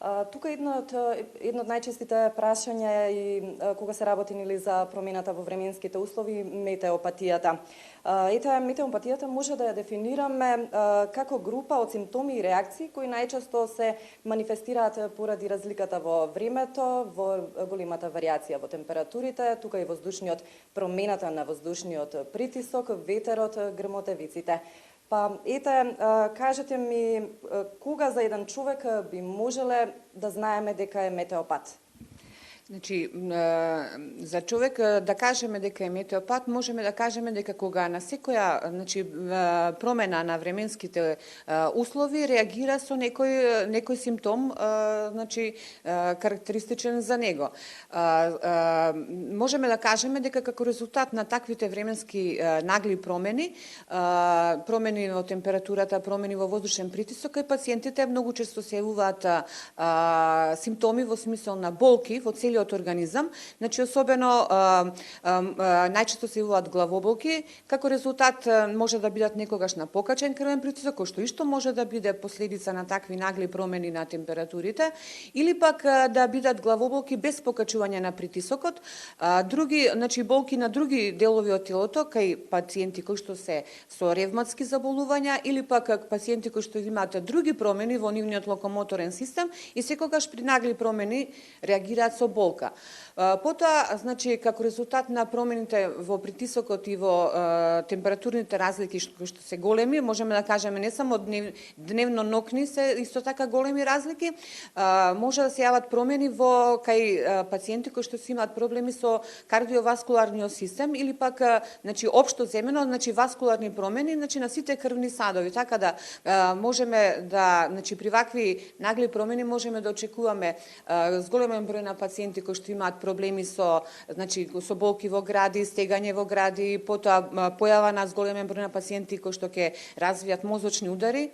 Тука едно од најчестите прашања и кога се работи нели за промената во временските услови, метеопатијата. Метеопатијата може да ја дефинираме како група од симптоми и реакции кои најчесто се манифестираат поради разликата во времето, во големата варијација во температурите, тука и промената на воздушниот притисок, ветерот, грмотевиците. Кажете ми, кога за еден човек би можеле да знаеме дека е метеопат? Значи, за човек да кажеме дека е метеопат, можеме да кажеме дека кога на секоја промена на временските услови реагира со некој симптом карактеристичен за него. Можеме да кажеме дека како резултат на таквите временски нагли промени, промени во температурата, промени во воздушен притисок, и пациентите многу често се јавуваат симптоми во смисол на болки во целиот организам, значи особено најчесто се јавуваат главоболки, како резултат може да бидат некогаш на покачен крвен притисок, кој што исто може да биде последица на такви нагли промени на температурите, или пак да бидат главоболки без покачување на притисокот, други, значи болки на други делови од телото, кај пациенти кои што се со ревматски заболувања, или пак пациенти кои што имаат други промени во нивниот локомоторен систем и секогаш при нагли промени реагираат со болка. Потоа, значи, како резултат на промените во притисокот и во температурните разлики кои што се големи, можеме да кажеме не само дневно-нокни се исто така големи разлики, може да се јават промени во кај пациенти кои што имаат проблеми со кардиоваскуларниот систем или пак значи општо земено, значи васкуларни промени, значи на сите крвни садови, така да можеме да, значи при вакви нагли промени можеме да очекуваме зголемен број на пациенти кои што имаат проблеми со болки во гради, стегање во гради, потоа појава на зголемен број на пациенти кои што ќе развијат мозочни удари,